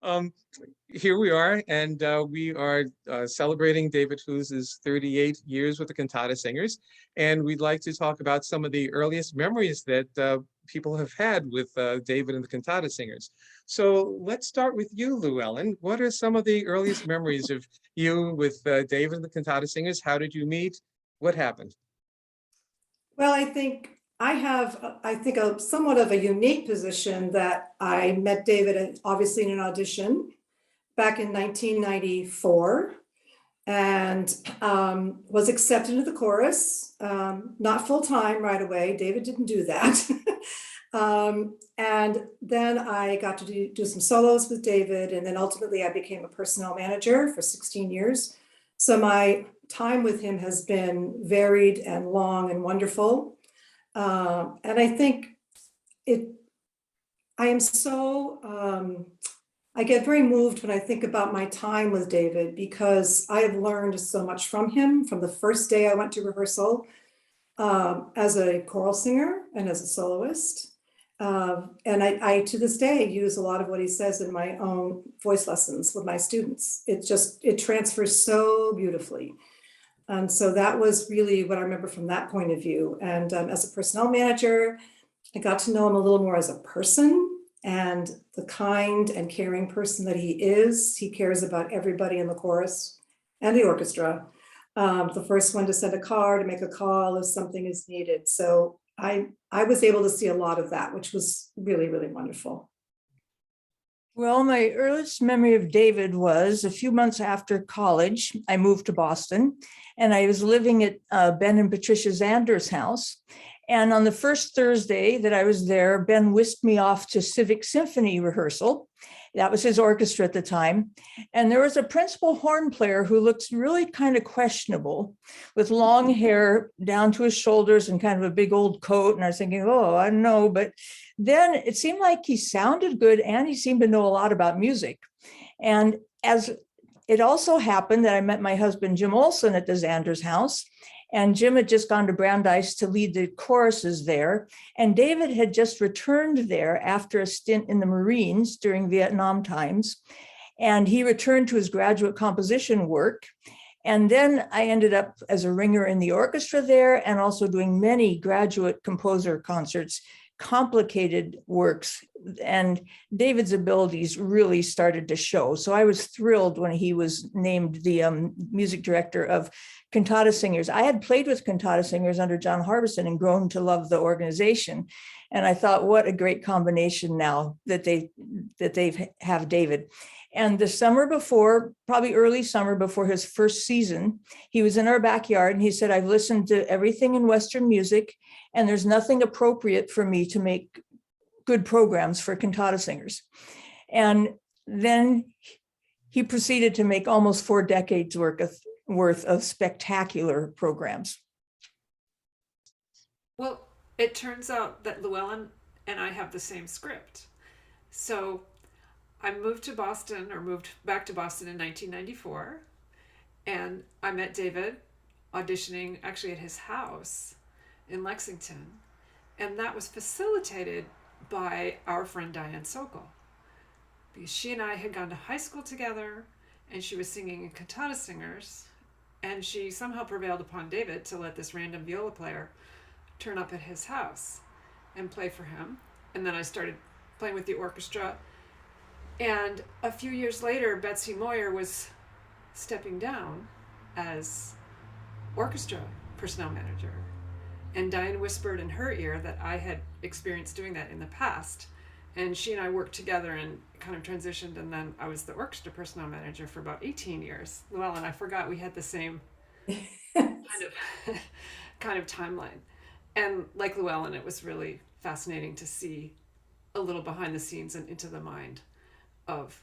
Um, Here we are, and we are celebrating David Hoose's 38 years with the Cantata Singers, and we'd like to talk about some of the earliest memories that people have had with David and the Cantata Singers. So let's start with you, Llewellyn. What are some of the earliest memories of you with David and the Cantata Singers? How did you meet? What happened? Well, I think I have, a somewhat of a unique position that I met David obviously in an audition back in 1994 and was accepted into the chorus, not full time right away. David didn't do that. And then I got to do some solos with David, and then ultimately I became a personnel manager for 16 years. So my time with him has been varied and long and wonderful. And I think it, I am so, I get very moved when I think about my time with David because I have learned so much from him from the first day I went to rehearsal as a choral singer and as a soloist. And I, to this day, use a lot of what he says in my own voice lessons with my students. It transfers so beautifully. And so that was really what I remember from that point of view. And as a personnel manager, I got to know him a little more as a person and the kind and caring person that he is. He cares about everybody in the chorus and the orchestra. The first one to send a car, to make a call if something is needed. So I was able to see a lot of that, which was really, really wonderful. Well, my earliest memory of David was a few months after college. I moved to Boston and I was living at Ben and Patricia Zander's house. And on the first Thursday that I was there, Ben whisked me off to Civic Symphony rehearsal. That was his orchestra at the time. And there was a principal horn player who looked really kind of questionable with long hair down to his shoulders and kind of a big old coat. And I was thinking, oh, I don't know. But then it seemed like he sounded good and he seemed to know a lot about music. And as it also happened that I met my husband, Jim Olson, at the Zander's house. And Jim had just gone to Brandeis to lead the choruses there. And David had just returned there after a stint in the Marines during Vietnam times. And he returned to his graduate composition work. And then I ended up as a ringer in the orchestra there and also doing many graduate composer concerts, complicated works, and David's abilities really started to show. So I was thrilled when he was named the music director of Cantata Singers. I had played with Cantata Singers under John Harbison and grown to love the organization. And I thought, what a great combination now that they have David. And the summer before, probably early summer before his first season, he was in our backyard and he said, I've listened to everything in Western music and there's nothing appropriate for me to make good programs for cantata singers. And then he proceeded to make almost 4 decades worth of spectacular programs. Well, it turns out that Llewellyn and I have the same script. So I moved back to Boston in 1994, and I met David auditioning actually at his house in Lexington, and that was facilitated by our friend Diane Sokol, because she and I had gone to high school together, and she was singing in Cantata Singers, and she somehow prevailed upon David to let this random viola player turn up at his house and play for him. And then I started playing with the orchestra. And a few years later, Betsy Moyer was stepping down as orchestra personnel manager. And Diane whispered in her ear that I had experienced doing that in the past. And she and I worked together and kind of transitioned. And then I was the orchestra personnel manager for about 18 years. Well, and I forgot we had the same kind of timeline. And like Llewellyn, it was really fascinating to see a little behind the scenes and into the mind of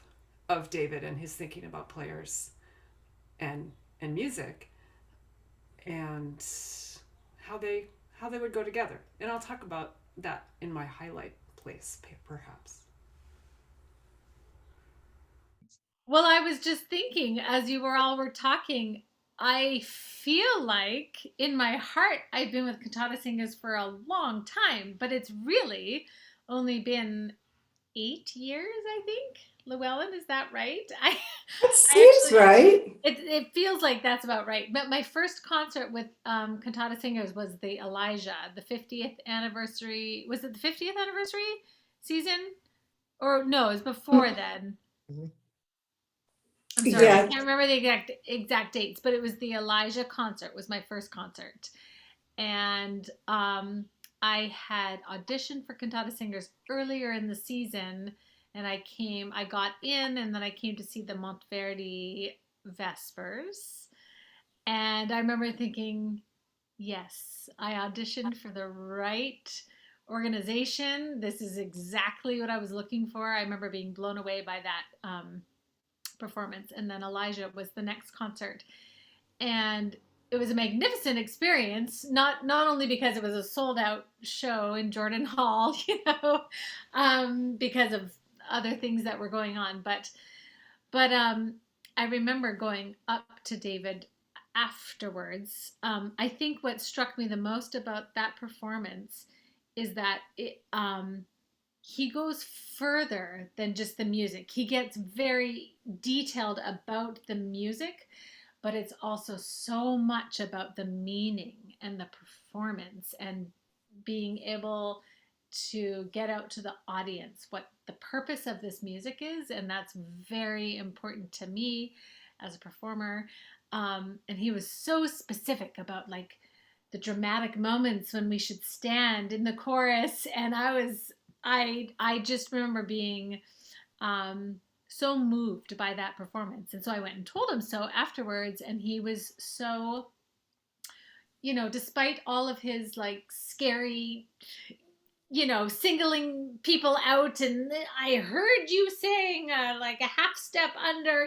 David and his thinking about players and music and how they would go together. And I'll talk about that in my highlight place, perhaps. Well, I was just thinking as you were talking, I feel like in my heart I've been with Cantata Singers for a long time, but it's really only been 8 years, I think. Llewellyn, is that right? That I seems actually, right. it feels like that's about right. But my first concert with cantata singers was the Elijah, the 50th anniversary. Was it the 50th anniversary season? Or no, it was before then. Mhm. I'm sorry, I Yeah. can't remember the exact dates, but it was the Elijah concert was my first concert. And I had auditioned for cantata singers earlier in the season, and I got in, and then I came to see the Monteverdi Vespers. And I remember thinking, yes, I auditioned for the right organization. This is exactly what I was looking for. I remember being blown away by that performance. And then Elijah was the next concert. And it was a magnificent experience, not only because it was a sold out show in Jordan Hall, because of other things that were going on, but I remember going up to David afterwards. I think what struck me the most about that performance is that he goes further than just the music. He gets very detailed about the music, but it's also so much about the meaning and the performance and being able to get out to the audience what the purpose of this music is. And that's very important to me as a performer. And he was so specific about like the dramatic moments when we should stand in the chorus. And I just remember being so moved by that performance. And so I went and told him so afterwards. And he was so, despite all of his like scary, singling people out, and I heard you sing like a half step under,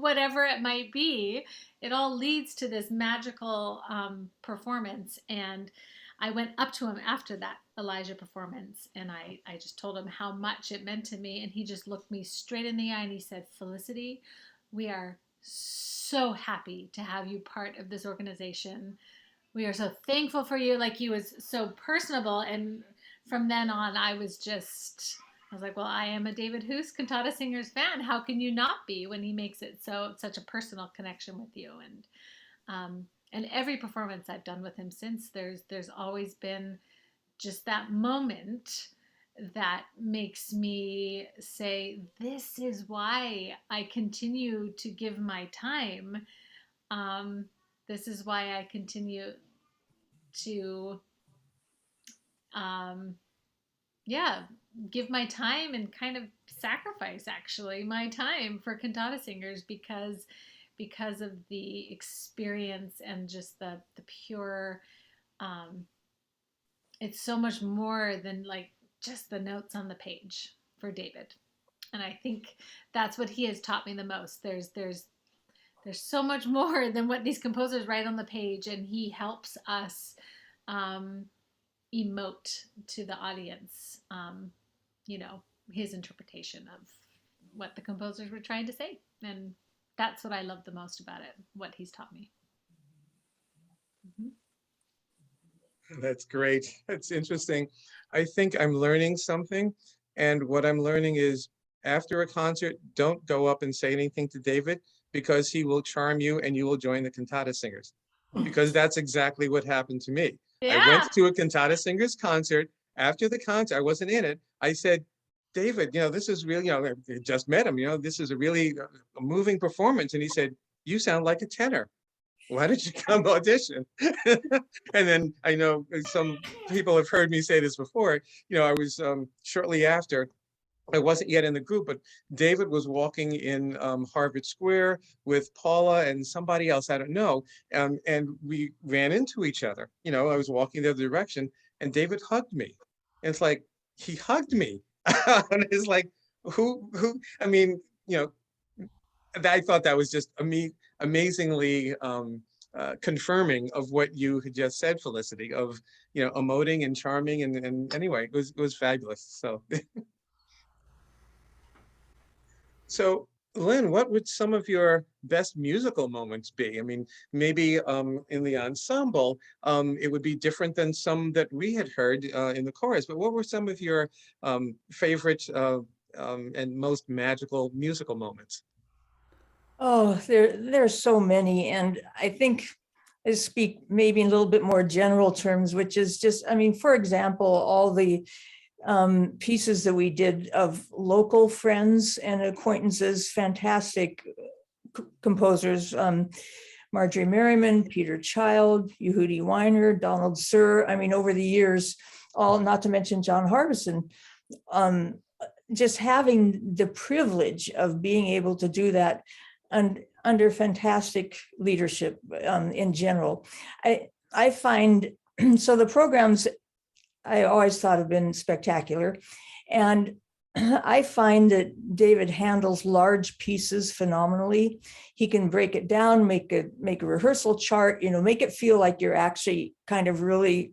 whatever it might be, it all leads to this magical performance. And I went up to him after that Elijah performance, and I just told him how much it meant to me. And he just looked me straight in the eye and he said, Felicity, we are so happy to have you part of this organization. We are so thankful for you. Like, he was so personable. And from then on, I was like, well, I am a David Hoose cantata singers fan. How can you not be when he makes it such a personal connection with you? And every performance I've done with him since, there's always been just that moment that makes me say, this is why I continue to give my time. This is why I continue to, um, yeah, give my time and kind of sacrifice actually my time for cantata singers because of the experience and just the pure, um, it's so much more than like just the notes on the page for David. And I think that's what he has taught me the most. There's so much more than what these composers write on the page, and he helps us um, emote to the audience, his interpretation of what the composers were trying to say. And that's what I love the most about it, what he's taught me. Mm-hmm. That's great. That's interesting. I think I'm learning something. And what I'm learning is after a concert, don't go up and say anything to David because he will charm you and you will join the cantata singers. Because that's exactly what happened to me. I went Yeah. to a cantata singers concert. After the concert, I wasn't in it. I said, David, this is really, I just met him, this is a really a moving performance. And he said, you sound like a tenor. Why did you come audition? And then I know some people have heard me say this before. I was shortly after, I wasn't yet in the group, but David was walking in Harvard Square with Paula and somebody else, I don't know. And we ran into each other. I was walking the other direction and David hugged me. And it's like, he hugged me. And it's like, I mean, I thought that was just amazingly confirming of what you had just said, Felicity, of emoting and charming, and anyway, it was fabulous. So Lynn, what would some of your best musical moments be? I mean, maybe in the ensemble, it would be different than some that we had heard in the chorus, but what were some of your favorite and most magical musical moments? Oh, there's so many. And I think I speak maybe in a little bit more general terms, which is just, I mean, for example, all the pieces that we did of local friends and acquaintances, fantastic composers, Marjorie Merriman, Peter Child, Yehudi Weiner, Donald Sir. I mean, over the years, all, not to mention John Harbison, just having the privilege of being able to do that and under fantastic leadership in general. I find, so the programs I always thought have been spectacular. And I find that David handles large pieces phenomenally. He can break it down, make a rehearsal chart, you know, make it feel like you're actually kind of really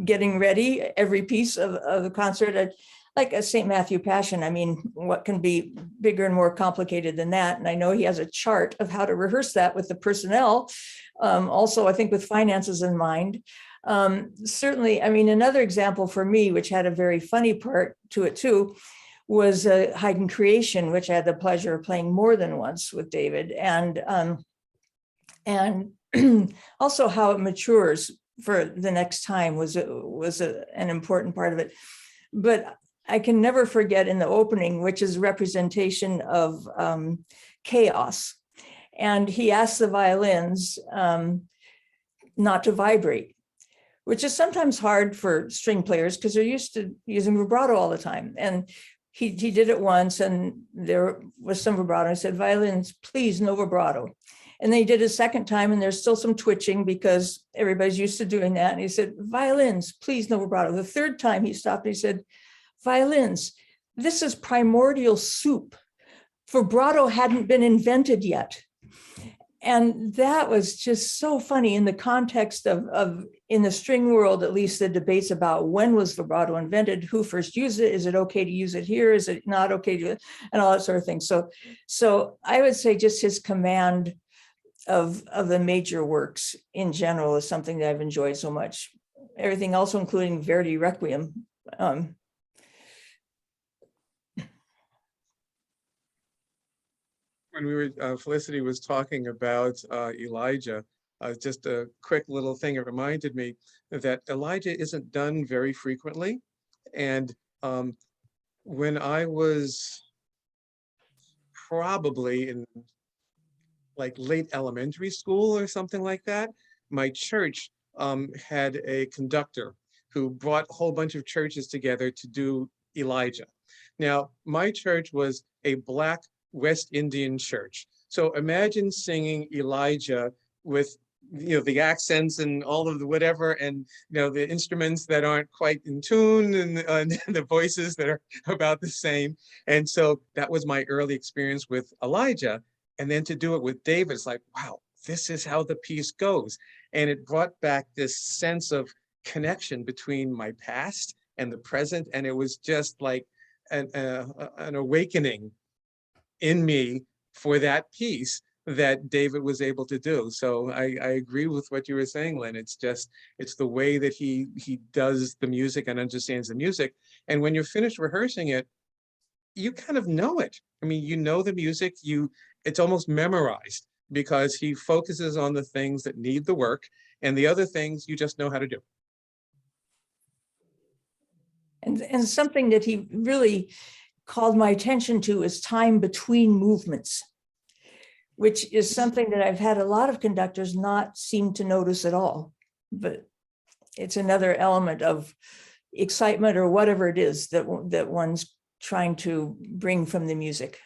getting ready every piece of the concert. Like a St. Matthew Passion, I mean, what can be bigger and more complicated than that? And I know he has a chart of how to rehearse that with the personnel. Also, I think with finances in mind. Certainly, I mean, another example for me, which had a very funny part to it too, was Haydn Creation, which I had the pleasure of playing more than once with David, and also how it matures for the next time was an important part of it. But I can never forget in the opening, which is representation of chaos, and he asked the violins not to vibrate, which is sometimes hard for string players because they're used to using vibrato all the time. And he did it once and there was some vibrato. I said, violins, please, no vibrato. And then he did it a second time and there's still some twitching because everybody's used to doing that. And he said, violins, please, no vibrato. The third time he stopped and he said, violins, this is primordial soup. Vibrato hadn't been invented yet. And that was just so funny in the context of in the string world, at least the debates about when was vibrato invented, who first used it, is it okay to use it here, is it not okay to, and all that sort of thing. So I would say just his command of the major works in general is something that I've enjoyed so much. Everything also including Verdi Requiem. When we were, Felicity was talking about Elijah, just a quick little thing, it reminded me that Elijah isn't done very frequently. And when I was probably in like late elementary school or something like that, my church had a conductor who brought a whole bunch of churches together to do Elijah. Now, my church was a Black West Indian church. So imagine singing Elijah with, you know, the accents and all of the whatever, and, you know, the instruments that aren't quite in tune, and the voices that are about the same. And so that was my early experience with Elijah. And then to do it with David, it's like, wow, this is how the piece goes. And it brought back this sense of connection between my past and the present. And it was just like an awakening in me for that piece that David was able to do. So I agree with what you were saying, Lynn. It's just, it's the way that he does the music and understands the music. And when you're finished rehearsing it, you kind of know it. I mean, you know the music, it's almost memorized because he focuses on the things that need the work, and the other things you just know how to do. And something that he really called my attention to is time between movements, which is something that I've had a lot of conductors not seem to notice at all. But it's another element of excitement or whatever it is that one's trying to bring from the music.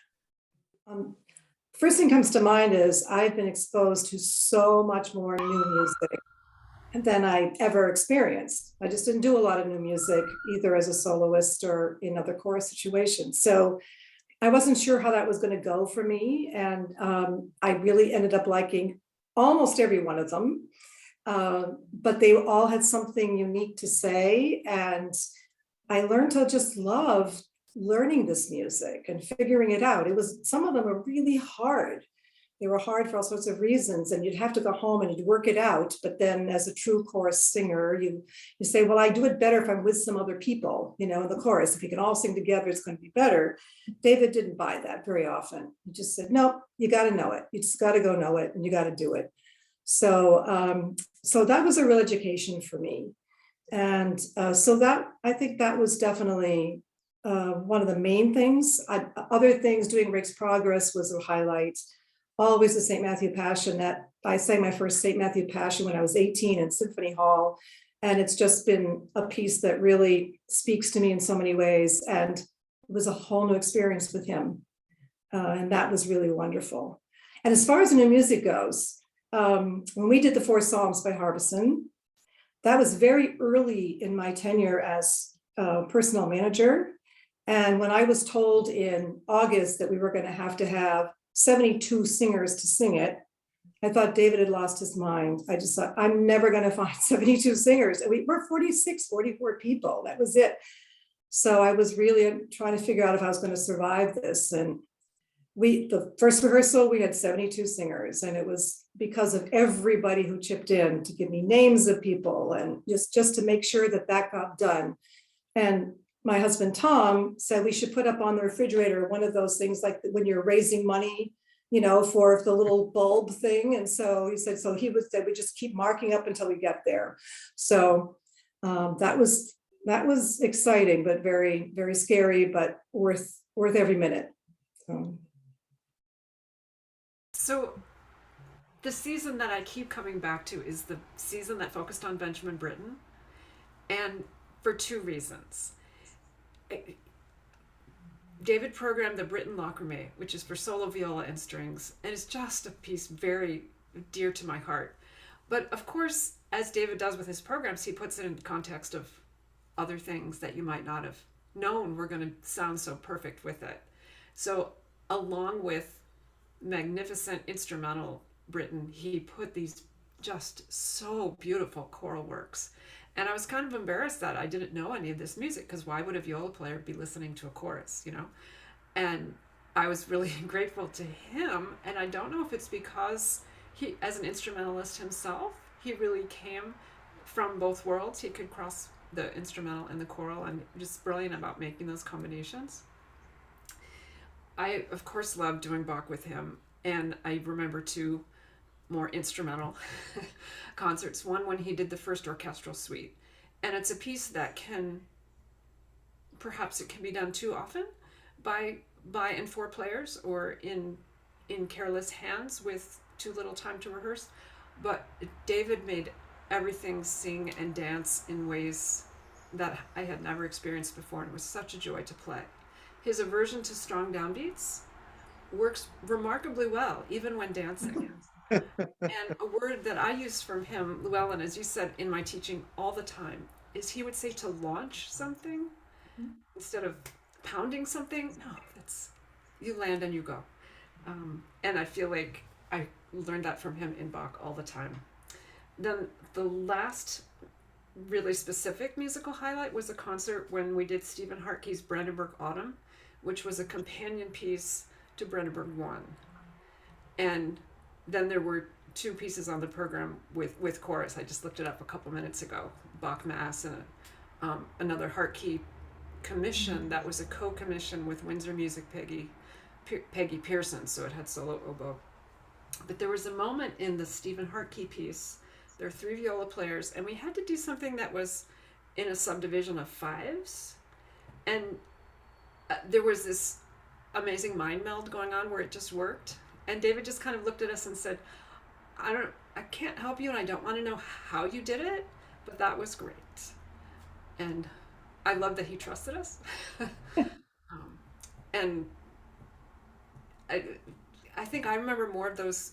First thing comes to mind is I've been exposed to so much more new music than I ever experienced. I just didn't do a lot of new music, either as a soloist or in other chorus situations. So I wasn't sure how that was going to go for me. And I really ended up liking almost every one of them. But they all had something unique to say. And I learned to just love learning this music and figuring it out. Some of them are really hard. They were hard for all sorts of reasons, and you'd have to go home and you'd work it out. But then as a true chorus singer, you say, well, I do it better if I'm with some other people, in the chorus. If we can all sing together, it's going to be better. David didn't buy that very often. He just said, no, you got to know it. You just got to go know it, and you got to do it. So, so that was a real education for me. And so that, I think that was definitely one of the main things. Other things, doing Rick's Progress was a highlight. Always the St. Matthew Passion. That I sang my first St. Matthew Passion when I was 18 in Symphony Hall. And it's just been a piece that really speaks to me in so many ways. And it was a whole new experience with him. And that was really wonderful. And as far as the new music goes, when we did the 4 Psalms by Harbison, that was very early in my tenure as personnel manager. And when I was told in August that we were going to have 72 singers to sing it, I thought David had lost his mind. I just thought, I'm never going to find 72 singers. And we were 46, 44 people. That was it. So I was really trying to figure out if I was going to survive this. And the first rehearsal, we had 72 singers, and it was because of everybody who chipped in to give me names of people and just to make sure that got done. And my husband, Tom, said we should put up on the refrigerator one of those things like when you're raising money, for the little bulb thing. And so he said, we just keep marking up until we get there. So that was exciting, but very, very scary, but worth every minute. So the season that I keep coming back to is the season that focused on Benjamin Britten, and for 2 reasons. David programmed the Britten Lacrimée, which is for solo viola and strings, and it's just a piece very dear to my heart. But of course, as David does with his programs, he puts it in context of other things that you might not have known were going to sound so perfect with it. So along with magnificent instrumental Britten, he put these just so beautiful choral works. And I was kind of embarrassed that I didn't know any of this music, because why would a viola player be listening to a chorus, And I was really grateful to him. And I don't know if it's because he, as an instrumentalist himself, he really came from both worlds. He could cross the instrumental and the choral, and just brilliant about making those combinations. I, of course, loved doing Bach with him. And I remember 2 more instrumental concerts. One when he did the first orchestral suite, and it's a piece that perhaps it can be done too often by and for players, or in careless hands with too little time to rehearse. But David made everything sing and dance in ways that I had never experienced before, and it was such a joy to play. His aversion to strong downbeats works remarkably well, even when dancing. And a word that I used from him, Llewellyn, as you said in my teaching all the time, is he would say to launch something instead of pounding something. No, you land and you go. And I feel like I learned that from him in Bach all the time. Then the last really specific musical highlight was a concert when we did Stephen Hartke's Brandenburg Autumn, which was a companion piece to Brandenburg 1. And then there were 2 pieces on the program with chorus. I just looked it up a couple minutes ago. Bach Mass and another Hartke commission that was a co-commission with Windsor Music Peggy Pearson, so it had solo oboe. But there was a moment in the Stephen Hartke piece, there are 3 viola players, and we had to do something that was in a subdivision of 5s. And there was this amazing mind meld going on where it just worked. And David just kind of looked at us and said, I can't help you, and I don't want to know how you did it, but that was great. And I love that he trusted us. And I think I remember more of those,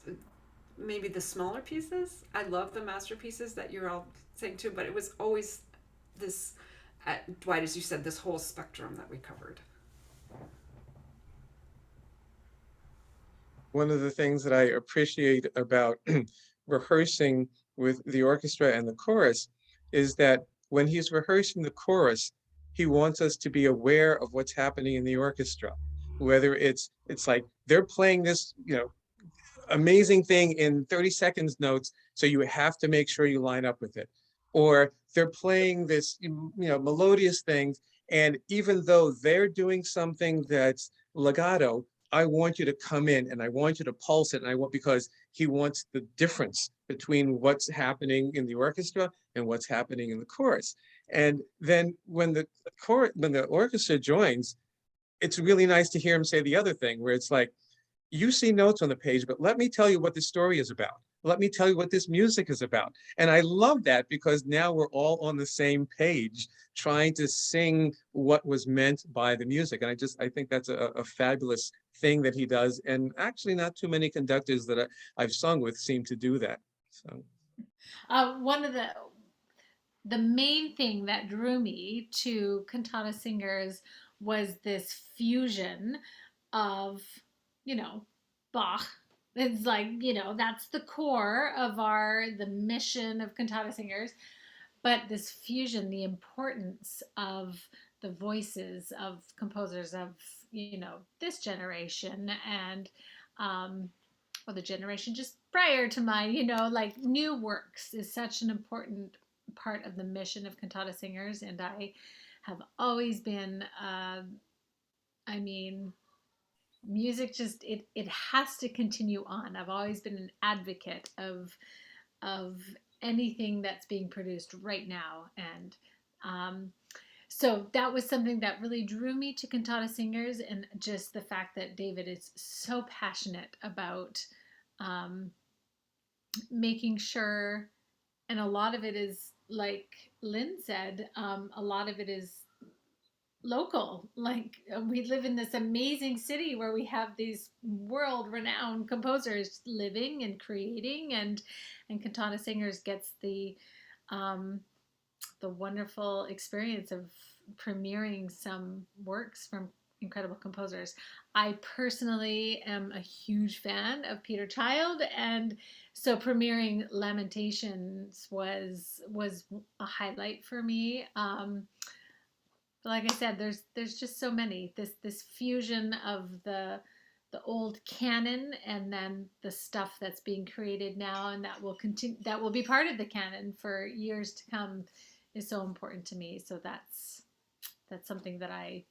maybe the smaller pieces. I love the masterpieces that you're all saying too, but it was always this, Dwight, as you said, this whole spectrum that we covered. One of the things that I appreciate about rehearsing with the orchestra and the chorus is that when he's rehearsing the chorus, he wants us to be aware of what's happening in the orchestra, whether it's like they're playing this, amazing thing in 30 seconds notes, so you have to make sure you line up with it. Or they're playing this, melodious thing, and even though they're doing something that's legato, I want you to come in and I want you to pulse it, and because he wants the difference between what's happening in the orchestra and what's happening in the chorus. And then when the orchestra joins, it's really nice to hear him say the other thing, where it's like, you see notes on the page, but let me tell you what the story is about. Let me tell you what this music is about. And I love that, because now we're all on the same page trying to sing what was meant by the music. And I think that's a fabulous thing that he does. And actually not too many conductors that I've sung with seem to do that. So One of the main thing that drew me to cantata singers was this fusion of, Bach. It's like, that's the core of the mission of cantata singers. But this fusion, the importance of the voices of composers of, this generation and, or the generation just prior to mine, like new works is such an important part of the mission of cantata singers. And I have always been, music just it has to continue on. I've always been an advocate of anything that's being produced right now, and so that was something that really drew me to cantata singers, and just the fact that David is so passionate about making sure, and a lot of it is like Lynn said, a lot of it is local. Like we live in this amazing city where we have these world-renowned composers living and creating, and cantata singers gets the wonderful experience of premiering some works from incredible composers. I personally am a huge fan of Peter Child, and so premiering Lamentations was a highlight for me. Like I said, there's just so many. This fusion of the old canon and then the stuff that's being created now, and that will continue, that will be part of the canon for years to come, is so important to me. So that's something that I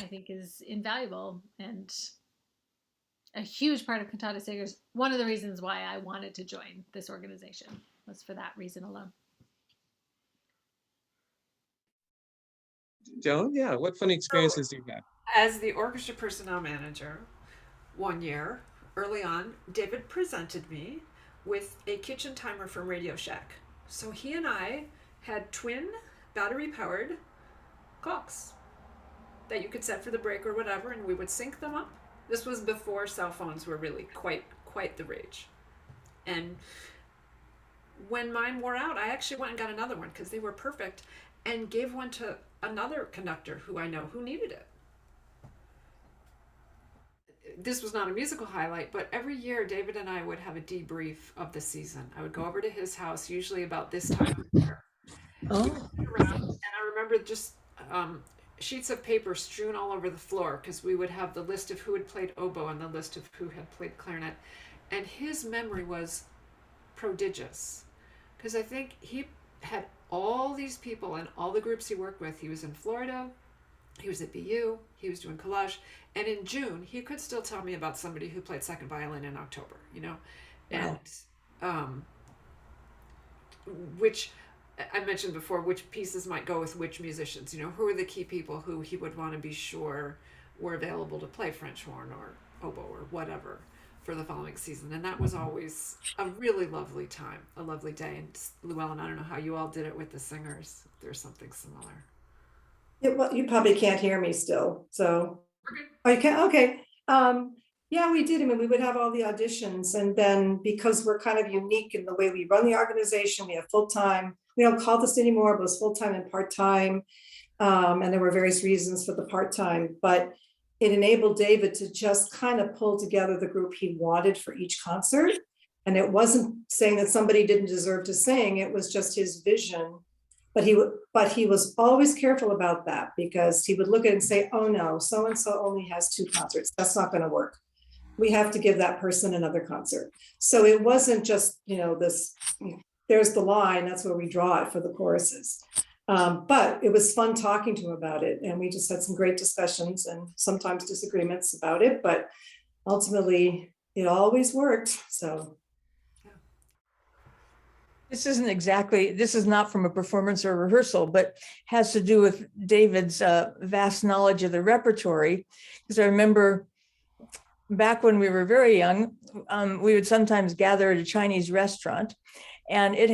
think is invaluable and a huge part of cantata singers. One of the reasons why I wanted to join this organization was for that reason alone. Joan, yeah, what funny experiences do you have? As the orchestra personnel manager, one year early on, David presented me with a kitchen timer from Radio Shack. So he and I had twin battery powered clocks that you could set for the break or whatever, and we would sync them up. This was before cell phones were really quite the rage. And when mine wore out, I actually went and got another one because they were perfect, and gave one to another conductor who I know who needed it. This was not a musical highlight, but every year David and I would have a debrief of the season. I would go over to his house, usually about this time of year. Oh, Around, and I remember just sheets of paper strewn all over the floor, because we would have the list of who had played oboe and the list of who had played clarinet. And his memory was prodigious, because I think he had all these people and all the groups he worked with. He was in Florida, he was at BU, he was doing collage, and in June he could still tell me about somebody who played second violin in October, and which I mentioned before, which pieces might go with which musicians, who are the key people who he would want to be sure were available to play French horn or oboe or whatever for the following season. And that was always a really lovely time, a lovely day. And Llewellyn, I don't know how you all did it with the singers, if there's something similar. Well, you probably can't hear me still, so. Oh, you can, okay. Yeah, we did. I mean, we would have all the auditions, and then because we're kind of unique in the way we run the organization, we have full-time, we don't call this anymore, but it was full-time and part-time. And there were various reasons for the part-time, but it enabled David to just kind of pull together the group he wanted for each concert. And it wasn't saying that somebody didn't deserve to sing, it was just his vision. But he was always careful about that, because he would look at it and say, oh no, so-and-so only has 2 concerts. That's not going to work. we have to give that person another concert. So it wasn't just, this, there's the line, that's where we draw it for the choruses. But it was fun talking to him about it. And we just had some great discussions and sometimes disagreements about it, but ultimately it always worked. So. This is not from a performance or rehearsal, but has to do with David's vast knowledge of the repertory. Because I remember back when we were very young, we would sometimes gather at a Chinese restaurant, and it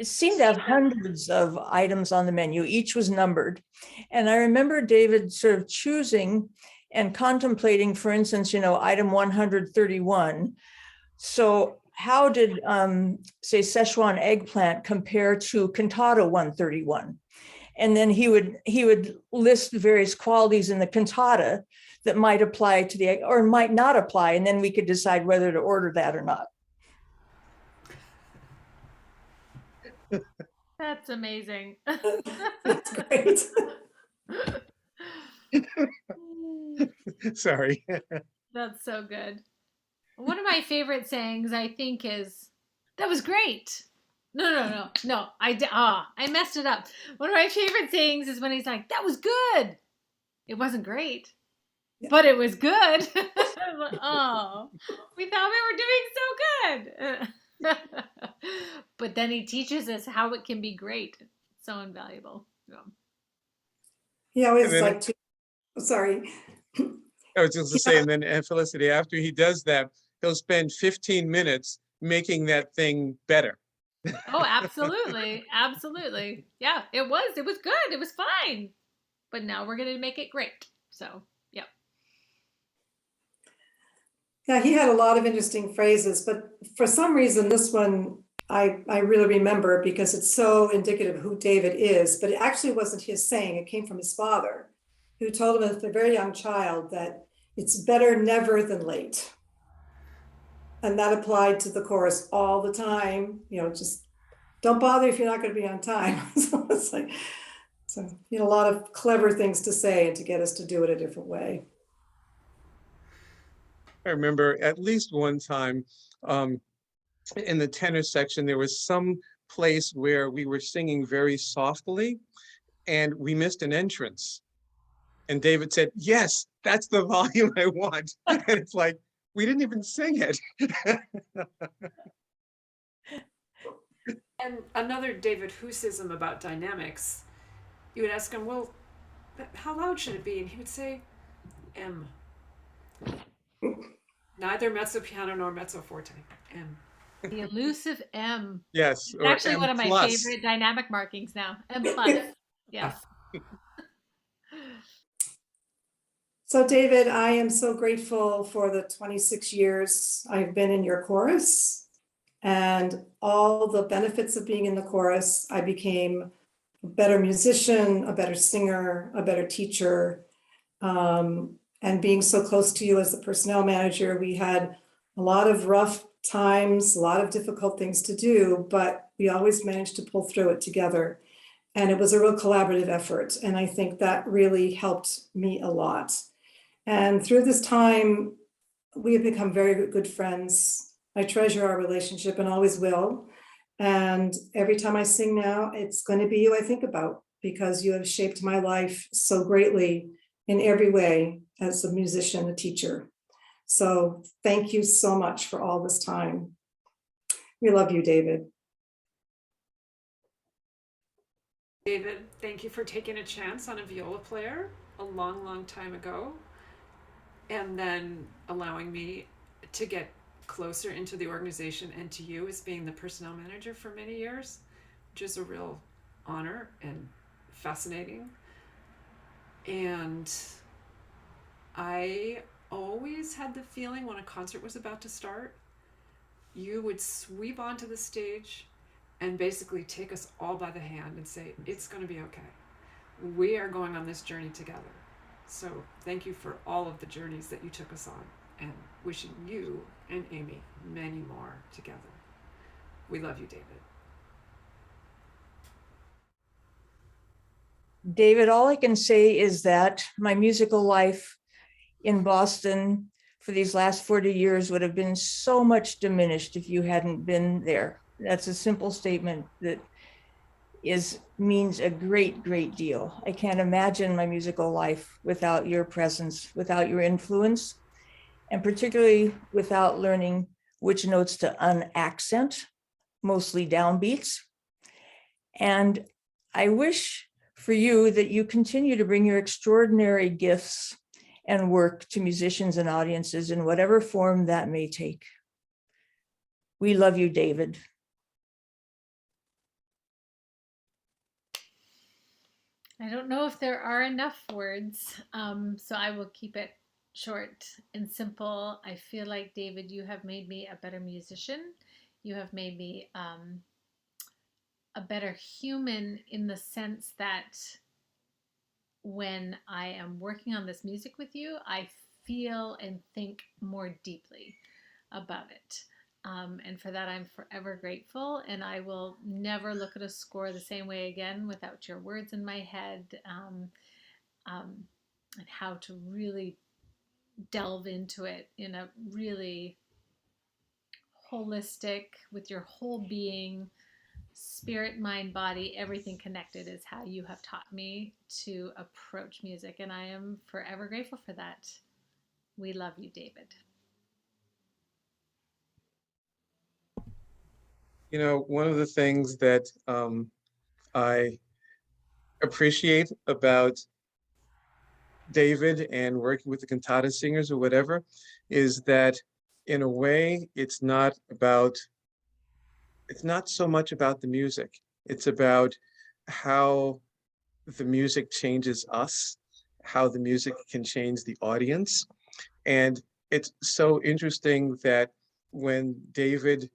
seemed to have hundreds of items on the menu. Each was numbered. And I remember David sort of choosing and contemplating, for instance, item 131. So how did, say, Szechuan eggplant compare to cantata 131? And then he would list various qualities in the cantata that might apply to the egg or might not apply. And then we could decide whether to order that or not. That's amazing. That's great. Sorry. That's so good. One of my favorite sayings, I think, is "That was great." No. I messed it up. One of my favorite sayings is when he's like, "That was good." It wasn't great, but it was good. Oh, we thought we were doing so good. But then he teaches us how it can be great. So invaluable. He always And then- like to, sorry. I was just to say, and then Felicity, after he does that, he'll spend 15 minutes making that thing better. Oh, absolutely. Absolutely. Yeah, it was good. It was fine. But now we're going to make it great. So, yeah. Yeah, he had a lot of interesting phrases, but for some reason, this one I really remember because it's so indicative of who David is, but it actually wasn't his saying. It came from his father, who told him as a very young child that it's better never than late. And that applied to the chorus all the time, just don't bother if you're not going to be on time. So it's like, he had a lot of clever things to say and to get us to do it a different way. I remember at least one time in the tenor section, there was some place where we were singing very softly and we missed an entrance. And David said, "Yes, that's the volume I want." And it's like, we didn't even sing it. And another David Hoosism about dynamics, you would ask him, "Well, how loud should it be?" And he would say, "M." Neither mezzo piano nor mezzo forte. M. The elusive M. Yes. It's actually one of my plus. favorite dynamic markings now. M plus. Yes. So David, I am so grateful for the 26 years I've been in your chorus and all the benefits of being in the chorus. I became a better musician, a better singer, a better teacher. And being so close to you as the personnel manager, we had a lot of rough times, a lot of difficult things to do, but we always managed to pull through it together. And it was a real collaborative effort. And I think that really helped me a lot. And through this time, we have become very good friends. I treasure our relationship and always will. And every time I sing now, it's going to be you I think about because you have shaped my life so greatly in every way as a musician, a teacher. So thank you so much for all this time. We love you, David. David, thank you for taking a chance on a viola player a long, long time ago, and then allowing me to get closer into the organization and to you as being the personnel manager for many years, which is a real honor and fascinating. And I always had the feeling when a concert was about to start, you would sweep onto the stage and basically take us all by the hand and say, "It's going to be okay. We are going on this journey together." So thank you for all of the journeys that you took us on, and wishing you and Amy many more together. We love you, David. David, all I can say is that my musical life in Boston for these last 40 years would have been so much diminished if you hadn't been there. That's a simple statement that means a great deal. I can't imagine my musical life without your presence, without your influence, and particularly without learning which notes to unaccent, mostly downbeats. And I wish for you that you continue to bring your extraordinary gifts and work to musicians and audiences in whatever form that may take. We love you, David. I don't know if there are enough words, so I will keep it short and simple. I feel like, David, you have made me a better musician. You have made me a better human, in the sense that when I am working on this music with you, I feel and think more deeply about it. And for that, I'm forever grateful. And I will never look at a score the same way again without your words in my head, and how to really delve into it in a really holistic, with your whole being, spirit, mind, body, everything connected, is how you have taught me to approach music. And I am forever grateful for that. We love you, David. You know, one of the things that I appreciate about David and working with the cantata singers or whatever is that in a way it's not so much about the music. It's about how the music changes us, how the music can change the audience. And it's so interesting that when David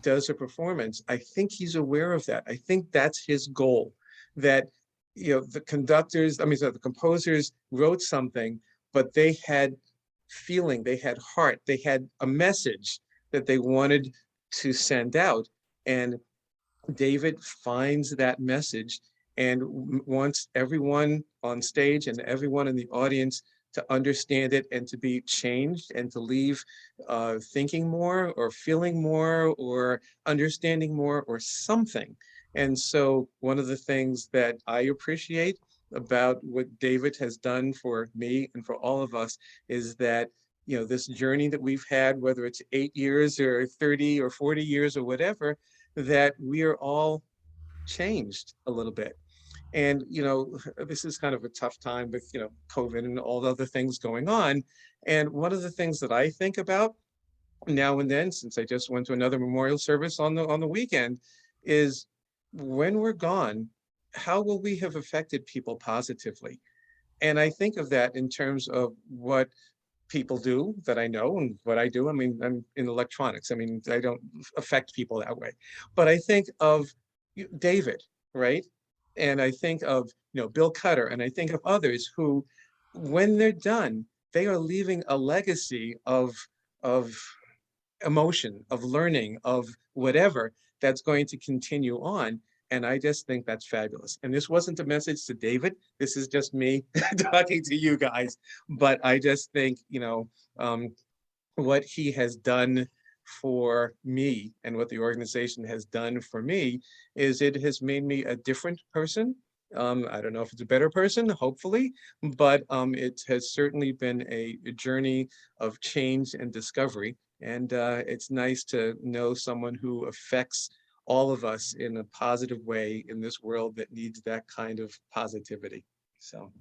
does a performance, I think he's aware of that. I think that's his goal, that, you know, the composers wrote something, but they had feeling, they had heart, they had a message that they wanted to send out. And David finds that message and wants everyone on stage and everyone in the audience to understand it and to be changed and to leave thinking more or feeling more or understanding more or something. And so one of the things that I appreciate about what David has done for me and for all of us is that, you know, this journey that we've had, whether it's 8 years or 30 or 40 years or whatever, that we are all changed a little bit. And, you know, this is kind of a tough time with, you know, COVID and all the other things going on. And one of the things that I think about now and then, since I just went to another memorial service on the weekend, is when we're gone, how will we have affected people positively? And I think of that in terms of what people do that I know and what I do. I mean, I'm in electronics. I mean, I don't affect people that way. But I think of David, right? And I think of, you know, Bill Cutter, and I think of others who, when they're done, they are leaving a legacy of emotion, of learning, of whatever that's going to continue on. And I just think that's fabulous. And this wasn't a message to David. This is just me talking to you guys. But I just think, you know, what he has done for me and what the organization has done for me is it has made me a different person. I don't know if it's a better person, hopefully, but it has certainly been a journey of change and discovery. And it's nice to know someone who affects all of us in a positive way in this world that needs that kind of positivity. So